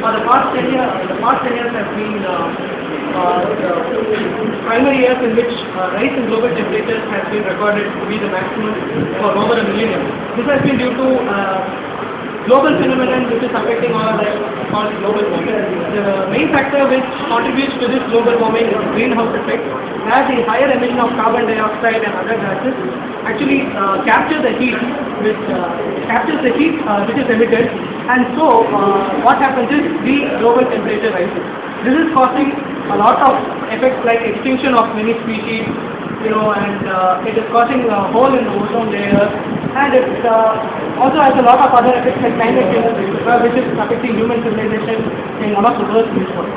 for the past 10 years has been the primary years in which rise in global temperatures has been recorded to be the maximum for over a millennium. This has been due to global phenomenon which is affecting all our life called global warming. The main factor which contributes to this global warming is greenhouse effect, where the higher emission of carbon dioxide and other gases actually capture the heat which is emitted, and so what happens is the global temperature rises. This is causing a lot of effects like extinction of many species, and it is causing a hole in the ozone layer, and it also has a lot of other effects like climate change, which is affecting human civilization in one of the worst in this world.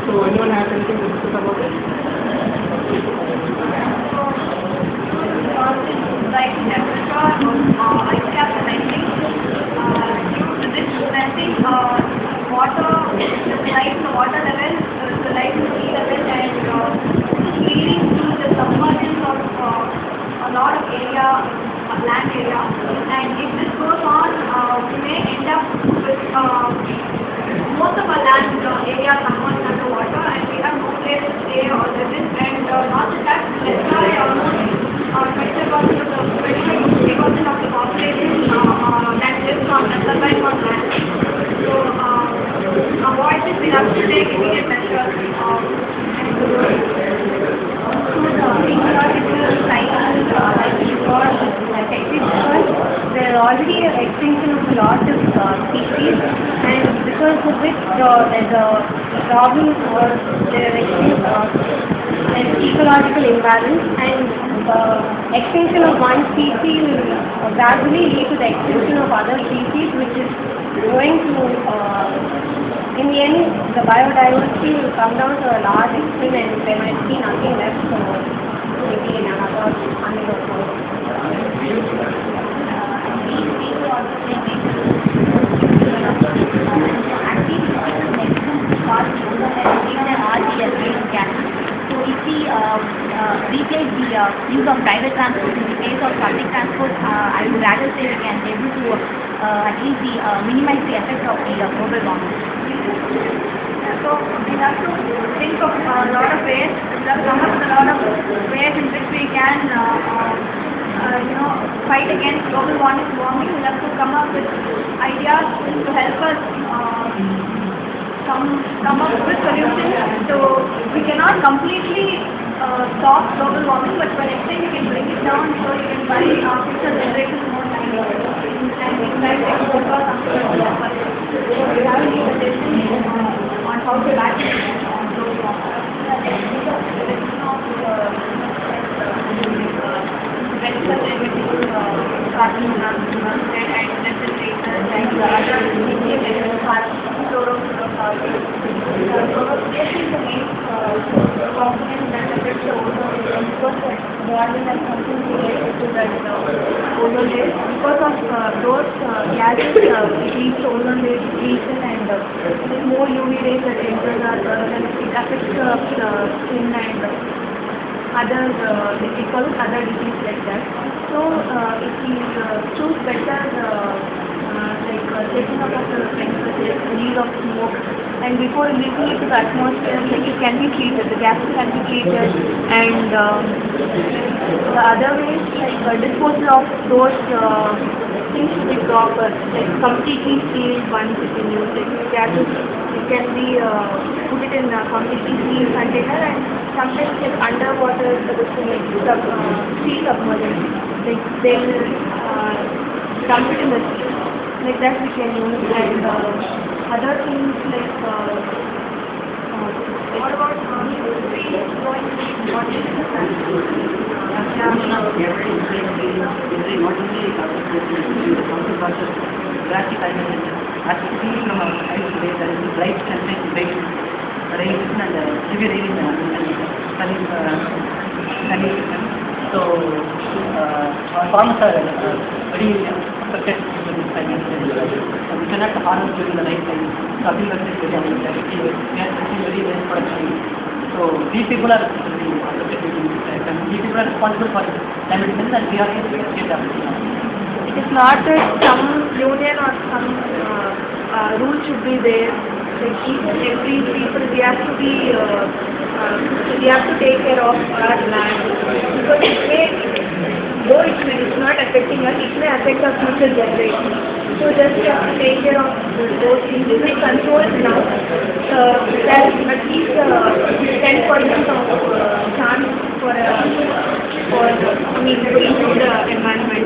So, anyone has anything to discuss about it? Like temperature ice cap melting. Due to this melting, water, the water level, the rise in sea level, and leading to the submergence of a lot of area, land area. And if this goes on, we may end up with most of our land area submerged under water, and we have no place to stay or live in. And not just that, destroy almost 20% of the population that lives on and survive on land. So, avoid this, we have to take immediate measures. The ecological cycle, like before, there are already an extinction of a lot of species, and because of which there's a problem for their an ecological imbalance, and extinction of one species will gradually lead to the extinction of other species, which is going to, in the end, the biodiversity will come down to a large extent, and there might be nothing left for maybe in another 100 or so. So if we replace the use of private transport in the place of public transport, I would rather say we can be able to at least minimize the effect of the global warming. So we have to think of a lot of ways. We have come up with a lot of ways in which we can, fight against global warming. We have to come up with ideas to help us come up with solutions. So we cannot completely stop global warming, but for next time we can bring it down so you can buy future generations more time. And we try to explore something like that. So we have a decision on how to act on global warming. Carbon monoxide and concentration like other chlorofluorocarbons. This is the main component that affects the ozone layer, because warming has something related to that ozone layer. Because of those gases, it leads to ozone layer depletion, and with more UV rays that enters our earth, and it affects the skin and other other diseases like that. So if we choose better setting up of the release of smoke, and before releasing it to the atmosphere, it can be treated, the gases can be treated, and the other ways disposal of those things should be proper, completely sealed once it is used. Gases, it can be put it in a completely sealed container, and sometimes underwater sea submergence. They will dump it in the sea. Like that we can use, and other things like what about trees going what is drastic climate as we see from our side today, there is bright sunlight, bright rain and severe rain sunny. So our farmers are very affected with this climate change. We cannot harvest during the night time. So agriculture is very affected. We are very less production. So these people are affected with this climate. These people are responsible for climate change, and we are here to change everything. it is not that some union or some rules should be there. Like each and every people, we have to be, we have to take care of our land. Because it may, though it's not affecting us, it may affect our future generation. So just we have to take care of those things. If we control it now, there is at least 10% of chance for I mean, to improve the environment.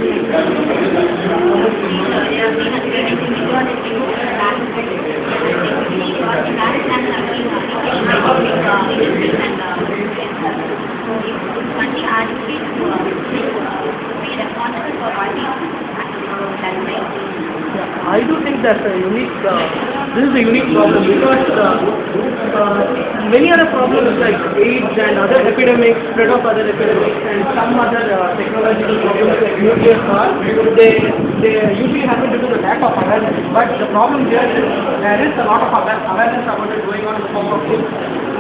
I do think that's a unique, this is a unique problem because many other problems like AIDS and other epidemics, spread of other epidemics and some other technological problems like nuclear power, they usually happen due to the lack of awareness. But the problem here is there is a lot of awareness about it going on in the form of books,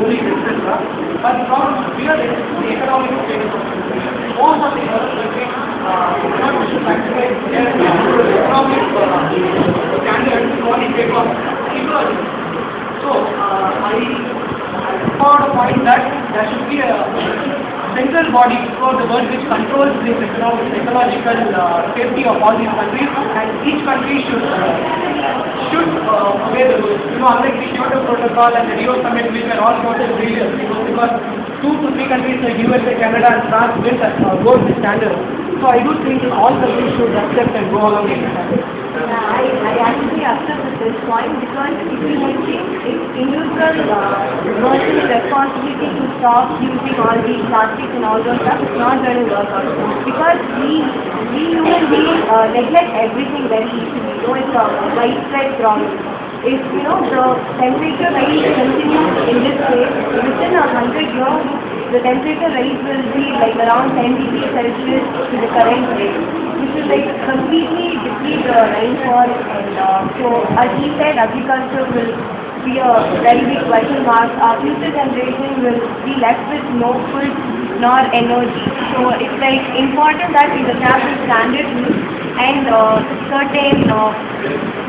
movies, etc. But the problem here is the economic status. Most of the other countries not to maximize their economic standards for the sake of ecology. So I found a point that there should be a central body for the world which controls this ecological safety of all these countries, and each country should obey the rules. Unlike the Kyoto Protocol and the Rio Summit, which were all quoted failures, because 2 to 3 countries like USA, Canada, and France didn't go with the standard. So I do think all countries should accept and go along with the standard. I actually accept with this point because if we think it's individual personal responsibility to stop using all these plastics and all those stuff, it's not going to work out. Because we human beings neglect everything very easily. It's a widespread problem. If the temperature rise continues in this way, within 100 years, the temperature rise will be like around 10 degrees Celsius to the current rate, which will like completely deplete the rainfall, and so as he said, agriculture will be a very big question mark. Our future generation will be left with no food nor energy. So it's like important that we have the standard and certain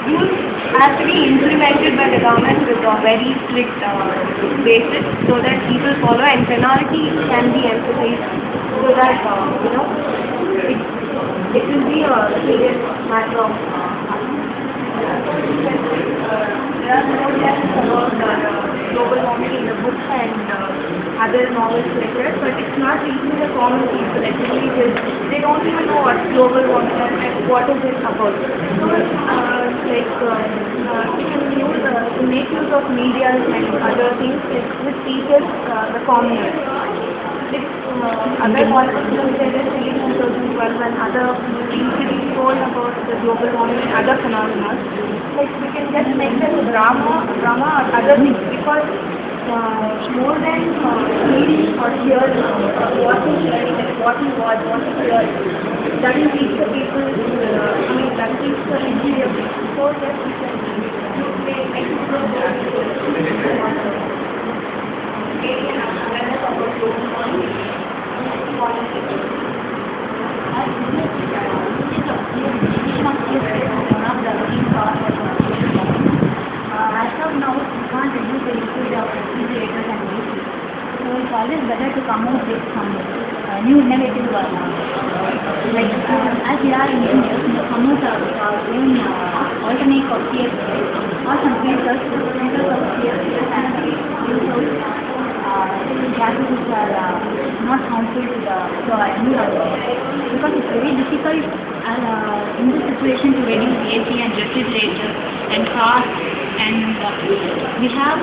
rules have to be implemented by the government with a very strict basis so that people follow, and penalty can be emphasized so that it will be a serious matter of there are no lessons about global warming in the books and other novels like that, but it's not reaching the common people. Actually, they don't even know what global warming and what is it about. So, we can make use of media and other things which teaches the commoners. Other politicians said it in 2012 and other things being told about the global warming and other phenomena. Like we can just make them drama or other things, because more than reading or hearing, watching, what you watch, what you hear, that will teach the people, that teach the interior people. So yes, we can make it as of now, we can't reduce the usage of refrigerators and AC. So it's always better to come out with some new innovative like as we are in India, we come out with our own alternate of CFS or some filters of CFS and gases which are not harmful to the environment. Because it's very difficult in this situation to reduce AC and refrigerators and cars, and we have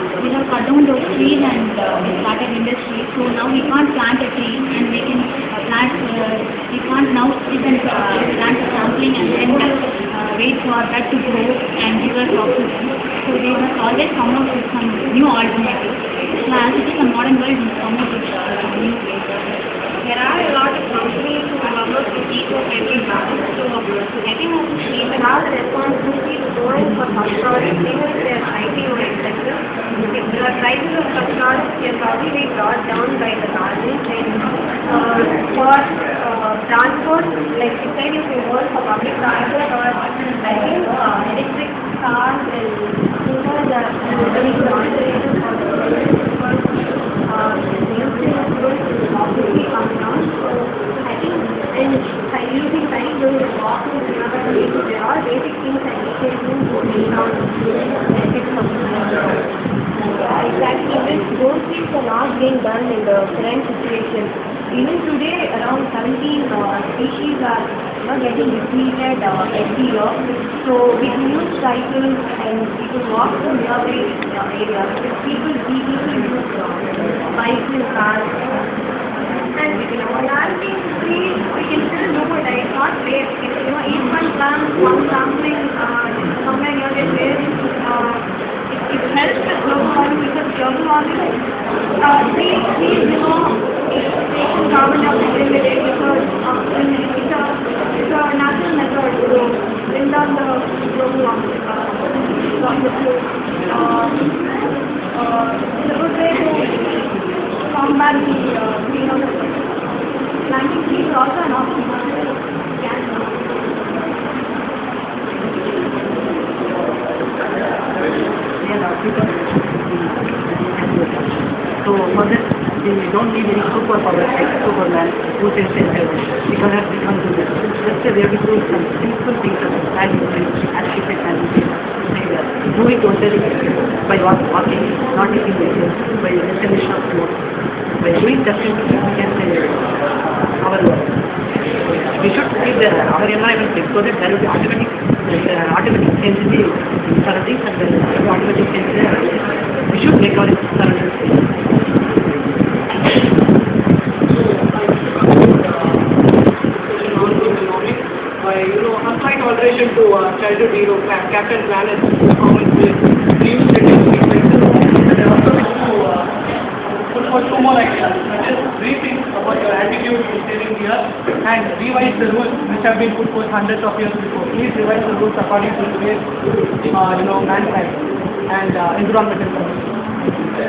cut down those trees and we started industry. So now we can't plant a tree and we can plant. We can't now sit and plant a sampling and then wait for that to grow and give us oxygen. So they must always come up with some new alternatives. So as it is a modern world, we come up with new ways. There are a lot of companies who come up with eco-friendly products. So I think we have the responsibility to go in for such products, even if they are slightly more expensive. If the prices of such products can probably be brought down by the government. And for transport, like you said, if you go for public transport, or I think electric cars and are basic things and we can do to bring down the effects of human. Exactly. Those things are not being done in the current situation. Even today, around 17 species are getting depleted every year. So we can use cycles and we can walk to nearby areas. People use bikes and cars. And planting trees, we can still do it. It's not waste. Each one plant, one sampling somewhere near the place. It helps with global warming because global warming, trees, it's taking carbon dioxide in the day because it's a natural method to bring down the global warming. It's a good way to combat the greenhouse effect. Planting trees is also an option. So for this, we don't need any superpower like Superman who can save everyone. We can have become to this. Just say we have to do some simple things as you can architect and do it yourself by walking, not taking vehicles, by installation of smoke. By doing such things, we can save our world. We should keep our environment safe so that there will be automatic change in the surroundings and there will be automatic change in the surroundings. We should make our surroundings safe. Unlike alteration to childhood hero Captain Planet, common dreams that and also put for two more ideas, such as rethink about your attitude to saving the earth and revise the rules which have been put forth hundreds of years before. Please revise the rules according to today's mankind and environmental conditions.